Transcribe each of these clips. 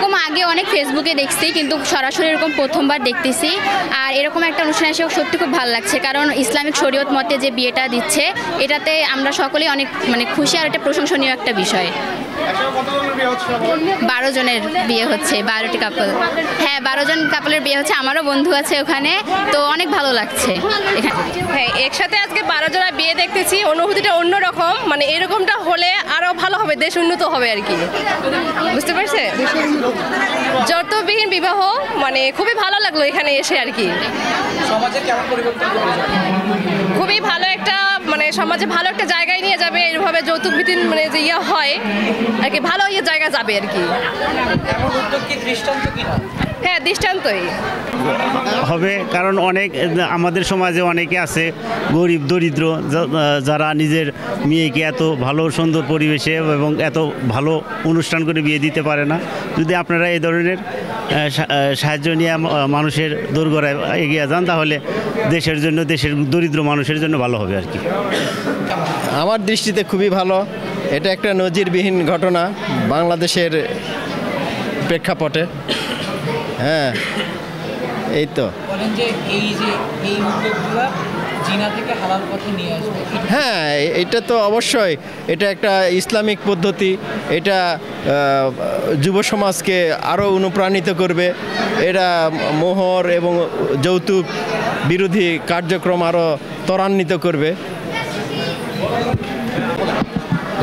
এরকম আগে অনেক ফেসবুকে দেখছি, কিন্তু সরাসরি এরকম প্রথমবার দেখতেছি। আর এরকম একটা অনুষ্ঠানে এসে সত্যি খুব ভালো লাগছে, কারণ ইসলামিক শরীয়ত মতে যে বিয়েটা দিচ্ছে এটাতে আমরা সকলেই অনেক খুশি, আর এটা প্রশংসনীয় একটা বিষয়। 12 জনের বিয়ে হচ্ছে, 12টি কাপল। হ্যাঁ, 12 জন কাপলের বিয়ে হচ্ছে, আমারও বন্ধু আছে ওখানে, তো অনেক ভালো লাগছে এখানে। হ্যাঁ, একসাথে আজকে 12 জনের বিয়ে দেখতেছি, অনুভূতিটা অন্যরকম। এরকমটা হলে আরো ভালো হবে, দেশ উন্নত হবে আর কি, বুঝতে পারছে? যৌতুকবিহীন বিবাহ খুবই ভালো লাগলো এখানে এসে আর কি। সমাজে কেমন পরিবর্তন করবে? খুবই ভালো একটা সমাজে ভালো একটা জায়গায় নিয়ে যাবে, এইভাবে যৌতুকবিহীন যে ইয়ে হয় আর কি, ভালো জায়গা যাবে আর কি। এমন উদ্যোগ কি দৃষ্টান্ত কিনা? হ্যাঁ, দৃষ্টান্তই হবে, কারণ অনেক আমাদের সমাজে অনেকে আছে গরিব দরিদ্র, যারা নিজের মেয়েকে এত ভালো সুন্দর পরিবেশে এবং এত ভালো অনুষ্ঠান করে বিয়ে দিতে পারে না। যদি আপনারা এই ধরনের সাহায্য নিয়ে মানুষের দোরগোড়ায় এগিয়ে যান, তাহলে দেশের জন্য, দেশের দরিদ্র মানুষের জন্য ভালো হবে আর কি। আমার দৃষ্টিতে খুবই ভালো। এটা একটা নজিরবিহীন ঘটনা বাংলাদেশের প্রেক্ষাপটে। হ্যাঁ, এই তো। বলেন যে এই উদ্যোগগুলো জিনা থেকে হালাল পথে নিয়ে আসবে। হ্যাঁ, এটা তো অবশ্যই, এটা একটা ইসলামিক পদ্ধতি। এটা যুব সমাজকে আরও অনুপ্রাণিত করবে। এটা মোহর এবং যৌতুক বিরোধী কার্যক্রম আরও ত্বরান্বিত করবে।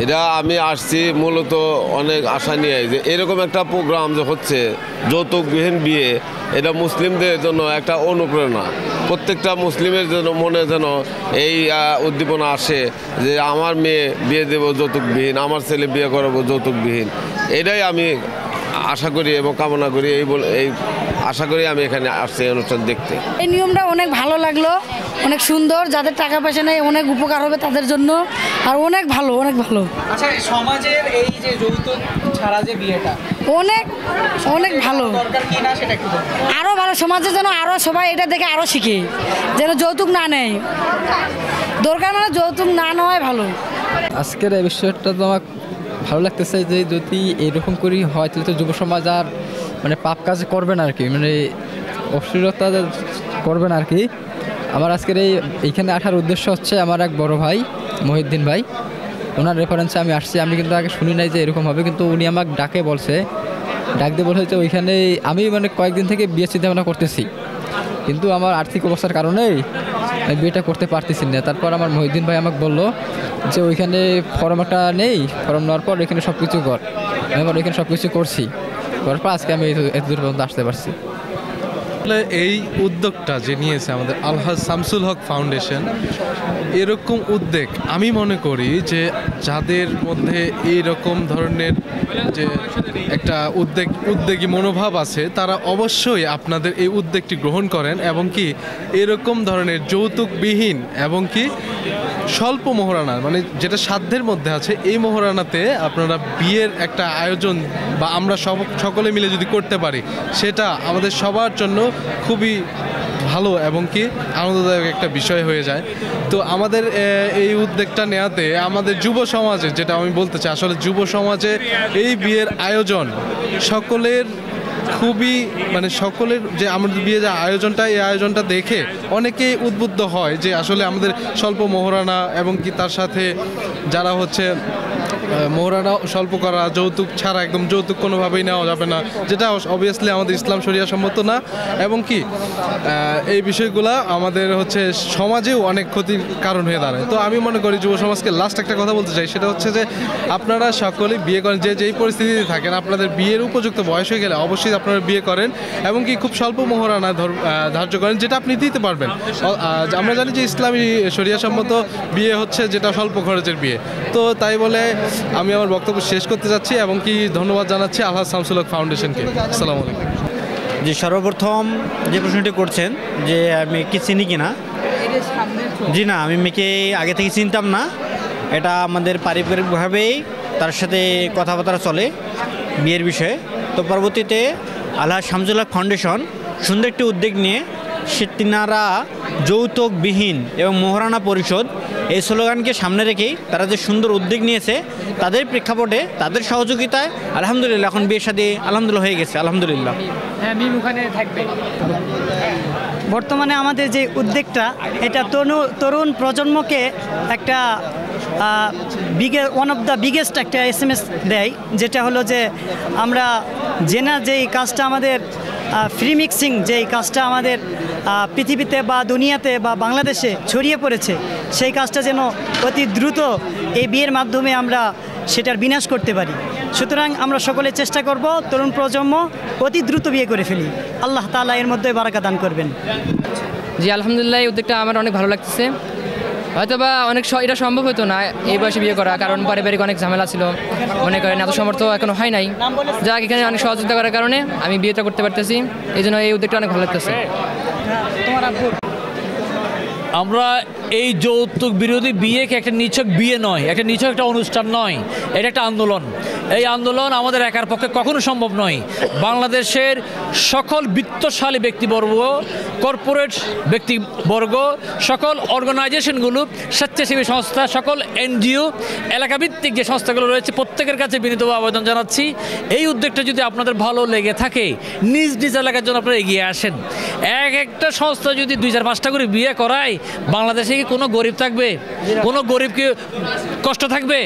এটা আমি আসছি মূলত অনেক আশা নিয়ে, যে এরকম একটা প্রোগ্রাম যে হচ্ছে যৌতুকবিহীন বিয়ে, এটা মুসলিমদের জন্য একটা অনুপ্রেরণা। প্রত্যেকটা মুসলিমের জন্য মনে যেন এই উদ্দীপনা আসে যে আমার মেয়ে বিয়ে দেবো যৌতুকবিহীন, আমার ছেলে বিয়ে করাবো যৌতুকবিহীন। এটাই আমি আশা করি এবং কামনা করি। এই আশা করি আমি এখানে আসছি এই অনুষ্ঠান দেখতে। এই নিয়মটা অনেক ভালো লাগলো, অনেক সুন্দর। যাদের টাকা পয়সা নেই অনেক উপকার হবে তাদের জন্য, আর অনেক ভালো, অনেক ভালো। আচ্ছা, সমাজের এই যে যৌতুক ছাড়া যে বিয়েটা অনেক অনেক ভালো, দরকার কি না সেটা একটু বলুন। আরও ভালো, সমাজে যেন আরও সবাই এটা দেখে আরও শিখে, যেন যৌতুক না নেয়। দরকার যৌতুক না নেওয়াই ভালো। আজকের এই বিষয়টা তো আমার ভালো লাগতেছে, যে যদি এরকম করি হয় তাহলে তো যুব সমাজ আর পাপ কাজ করবে না আর কি, অশ্লীলতা করবে না আর কি। আমার আজকের এইখানে আসার উদ্দেশ্য হচ্ছে, আমার এক বড় ভাই মহিউদ্দিন ভাই, ওনার রেফারেন্সে আমি আসছি। আমি কিন্তু আগে শুনি নাই যে এরকম হবে, কিন্তু উনি আমাকে ডাক দিয়ে বলছে যে ওইখানে আমি কয়েকদিন থেকে বিয়ে চিন্তাভাবনা করতেছি, কিন্তু আমার আর্থিক অবস্থার কারণে আমি বিয়েটা করতে পারতেছি না। তারপর আমার মহিউদ্দিন ভাই আমাকে বললো যে ওইখানে ফর্ম একটা নেই, ফর্ম নেওয়ার পর এখানে সব কিছু কর। আমি ওইখানে সব কিছু করছি, করার পর আজকে আমি এত দূর পর্যন্ত আসতে পারছি। এই উদ্যোগটা যে নিয়েছে আমাদের আলহাজ শামসুল হক ফাউন্ডেশন, এরকম উদ্যোগ আমি মনে করি যে যাদের মধ্যে এইরকম ধরনের যে একটা উদ্যোগী মনোভাব আছে, তারা অবশ্যই আপনাদের এই উদ্যোগটি গ্রহণ করেন, এবং কি এরকম ধরনের যৌতুকবিহীন এবং কি স্বল্প মোহরানা, যেটা সাধ্যের মধ্যে আছে, এই মোহরানাতে আপনারা বিয়ের একটা আয়োজন বা আমরা সকলে মিলে যদি করতে পারি, সেটা আমাদের সবার জন্য খুবই ভালো এবং কি আনন্দদায়ক একটা বিষয় হয়ে যায়। তো আমাদের এই উদ্যোগটা নেওয়াতে আমাদের যুব সমাজে, যেটা আমি বলতে চাই, আসলে যুব সমাজে এই বিয়ের আয়োজন সকলের খুবই সকলের যে আমাদের বিয়ে যে আয়োজনটা, এই আয়োজনটা দেখে অনেকেই উদ্বুদ্ধ হয় যে আসলে আমাদের স্বল্প মোহরানা এবং কি তার সাথে যারা হচ্ছে মোহরানা স্বল্প করা, যৌতুক ছাড়া, একদম যৌতুক কোনোভাবেই নেওয়া যাবে না, যেটা অবভিয়াসলি আমাদের ইসলাম শরিয়া সম্মত না, এবং কি এই বিষয়গুলো আমাদের হচ্ছে সমাজেও অনেক ক্ষতির কারণ হয়ে দাঁড়ায়। তো আমি মনে করি যুব সমাজকে লাস্ট একটা কথা বলতে চাই, সেটা হচ্ছে যে আপনারা সকলেই বিয়ে করেন, যেই পরিস্থিতিতে থাকেন, আপনাদের বিয়ের উপযুক্ত বয়স হয়ে গেলে অবশ্যই আপনারা বিয়ে করেন, এবং কি খুব স্বল্প মোহরানা ধার্য করেন, যেটা আপনি দিতে পারবেন। আমরা জানি যে ইসলামী শরিয়া সম্মত বিয়ে হচ্ছে যেটা স্বল্প খরচের বিয়ে। তো তাই বলে আমি আমার বক্তব্য শেষ করতে যাচ্ছি, এবং কি ধন্যবাদ জানাচ্ছি আলহাজ শামসুল হক ফাউন্ডেশনকে। আসসালামু আলাইকুম। যে সর্বপ্রথম যে প্রশ্নটি করছেন যে আমি কি চিনি কিনা, জি না, আমি মেয়েকে আগে থেকে চিনতাম না। এটা আমাদের পারিবারিকভাবেই তার সাথে কথাবার্তা চলে বিয়ের বিষয়ে। তো পরবর্তীতে আলহাজ শামসুল হক ফাউন্ডেশন সুন্দর একটি উদ্যোগ নিয়ে তিনারা যৌতুকবিহীন এবং মোহরানা পরিশোধ এই স্লোগানকে সামনে রেখেই তারা যে সুন্দর উদ্যোগ নিয়েছে, তাদের প্রেক্ষাপটে তাদের সহযোগিতায় আলহামদুলিল্লাহ এখন বিয়ে শাদী আলহামদুলিল্লাহ হয়ে গেছে আলহামদুলিল্লাহ। হ্যাঁ, মিম ওখানে থাকবে। বর্তমানে আমাদের যে উদ্যোগটা, এটা তরুণ প্রজন্মকে একটা ওয়ান অফ দ্য বিগেস্ট একটা SMS দেয়, যেটা হলো যে আমরা যেই কাজটা আমাদের ফ্রি মিক্সিং, যেই কাজটা আমাদের পৃথিবীতে বা দুনিয়াতে বা বাংলাদেশে ছড়িয়ে পড়েছে, সেই কাজটা যেন অতি দ্রুত এই বিয়ের মাধ্যমে আমরা সেটার বিনাশ করতে পারি। সুতরাং আমরা সকলে চেষ্টা করব তরুণ প্রজন্ম অতি দ্রুত বিয়ে করে ফেলি। আল্লাহ তাআলা এর মধ্যে বারাকা দান করবেন। জি আলহামদুলিল্লাহ, এই উদ্যোগটা আমার অনেক ভালো লাগতেছে। হয়তোবা এটা সম্ভব হতো না এই বয়সে বিয়ে করা, কারণ পারিবারিক অনেক ঝামেলা ছিল, মনে করেন এত সামর্থ্য এখনো হয় নাই। যাক, এখানে অনেক সহযোগিতা করার কারণে আমি বিয়েটা করতে পারতেছি, এই জন্য এই উদ্যোগটা অনেক ভালো লাগতেছে। আমরা এই যৌতুক বিরোধী বিয়েকে একটা নিছক বিয়ে নয়, একটা নিছক একটা অনুষ্ঠান নয়, এটা একটা আন্দোলন। এই আন্দোলন আমাদের একার পক্ষে কখনো সম্ভব নয়। বাংলাদেশের সকল বিত্তশালী ব্যক্তিবর্গ, কর্পোরেট ব্যক্তিবর্গ, সকল অর্গানাইজেশনগুলো, স্বেচ্ছাসেবী সংস্থা, সকল NGO, এলাকাভিত্তিক যে সংস্থাগুলো রয়েছে, প্রত্যেকের কাছে বিনীত আবেদন জানাচ্ছি, এই উদ্যোগটা যদি আপনাদের ভালো লেগে থাকে, নিজ নিজ এলাকার জন্য আপনারা এগিয়ে আসেন। একটা সংস্থা যদি 2-4-5টা করে বিয়ে করায়, বাংলাদেশে কি কোনো গরিব থাকবে? কোনো গরিব কি কষ্ট থাকবে?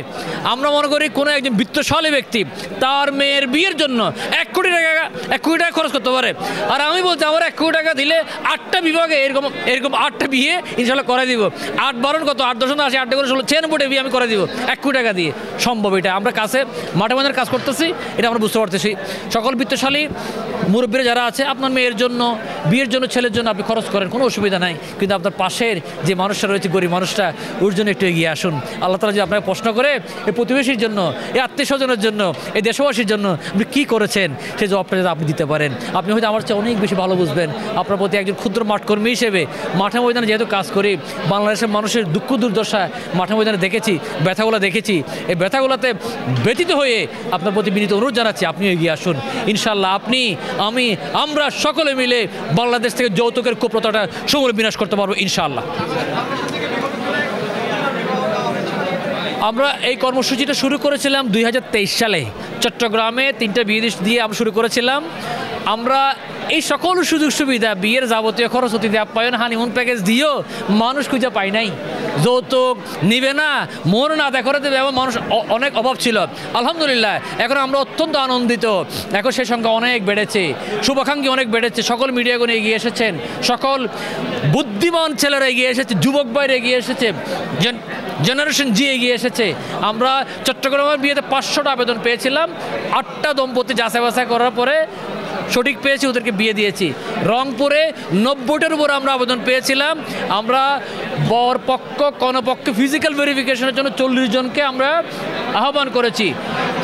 আমরা মনে করি কোনো একজন বিত্তশালী ব্যক্তি তার মেয়ের বিয়ের জন্য 1 কোটি টাকা খরচ করতে পারে। আর আমি বলছি, আমার 1 কোটি টাকা দিলে 8টা বিভাগে এরকম 8টা বিয়ে ইনশাল্লাহ করে দিব। 8-12 কত, 8-10 আসে, 8 করে 16, 96 বিয়ে আমি করে দিব 1 কোটি টাকা দিয়ে। সম্ভব এটা। আমরা কাছে মাঠে মাঠে কাজ করতেছি, এটা আমরা বুঝতে পারতেছি। সকল বিত্তশালী মুরব্বীরা যারা আছে, আপনার মেয়ের জন্য, বিয়ের জন্য, ছেলের জন্য আপনি খরচ করেন, কোনো অসুবিধা নাই। কিন্তু আপনার পাশের যে মানুষটা রয়েছে, গরিব মানুষটা, ওর জন্য একটু এগিয়ে আসুন। আল্লাহ তাআলা যে আপনাকে প্রশ্ন করে, এই প্রতিবেশীর জন্য, এই আত্মীয় স্বজনের জন্য, এই দেশবাসীর জন্য আপনি কী করেছেন, সেই জবাবটা যদি আপনি দিতে পারেন, আপনি হয়তো আমার চেয়ে অনেক বেশি ভালো বুঝবেন। আপনার প্রতি একজন ক্ষুদ্র মাঠকর্মী হিসেবে মাঠে ময়দানে যেহেতু কাজ করি, বাংলাদেশের মানুষের দুঃখ দুর্দশা মাঠে ময়দানে দেখেছি, ব্যথাগুলো দেখেছি। এই ব্যথাগুলোতে ব্যথিত হয়ে আপনার প্রতি বিনীত অনুরোধ জানাচ্ছি, আপনিও এগিয়ে আসুন। ইনশাআল্লাহ আপনি, আমি, আমরা সকলে মিলে বাংলাদেশ থেকে যৌতুকের কুপ্রথাটা সমূলে বিনাশ করতে পারবো ইনশাআল্লাহ। আমরা এই কর্মসূচিটা শুরু করেছিলাম 2023 সালে চট্টগ্রামে 3টা বিয়ে দিয়ে আমরা শুরু করেছিলাম। আমরা এই সকল সুযোগ সুবিধা, বিয়ের যাবতীয় খরচ, অতিথি আপ্যায়ন, হানিমুন প্যাকেজ দিয়েও মানুষ খুঁজে পায় নাই। যৌতুক নিবে না, মন না আদায় করে দেবে, এমন মানুষ অনেক অভাব ছিল। আলহামদুলিল্লাহ এখন আমরা অত্যন্ত আনন্দিত, এখন সেই সংখ্যা অনেক বেড়েছে, শুভাকাঙ্ক্ষী অনেক বেড়েছে। সকল মিডিয়াগুলো এগিয়ে এসেছেন, সকল বুদ্ধিমান ছেলেরা এগিয়ে এসেছে, যুবক ভাইরা এগিয়ে এসেছে, জেনারেশন জি এগিয়ে এসেছে। আমরা চট্টগ্রামের বিয়েতে 500টা আবেদন পেয়েছিলাম। 8টা দম্পতি যাচাই বাছাই করার পরে সঠিক পেয়েছি, ওদেরকে বিয়ে দিয়েছি। রংপুরে 90টার উপর আমরা আবেদন পেয়েছিলাম। আমরা বর পক্ষ, কন্যা ফিজিক্যাল ভেরিফিকেশনের জন্য 40 জনকে আমরা আহ্বান করেছি।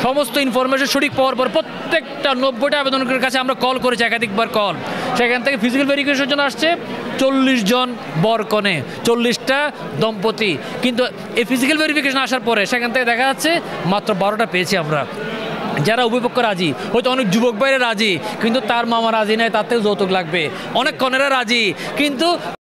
সমস্ত ইনফরমেশন সঠিক পাওয়ার পর প্রত্যেকটা 90টা আবেদনের কাছে আমরা কল করেছি, একাধিকবার কল। সেখান থেকে ফিজিক্যাল ভেরিফিকেশনের জন্য আসছে 40 জন বর কনে, 40টা দম্পতি। কিন্তু এই ফিজিক্যাল ভেরিফিকেশন আসার পরে সেখান থেকে দেখা যাচ্ছে মাত্র 12টা পেয়েছি আমরা। যারা উভয়পক্ষ রাজি, হয়তো অনেক যুবক ভাইরা রাজি, কিন্তু তার মামা রাজি নয়, তার থেকে যৌতুক লাগবে। অনেক কনেরা রাজি, কিন্তু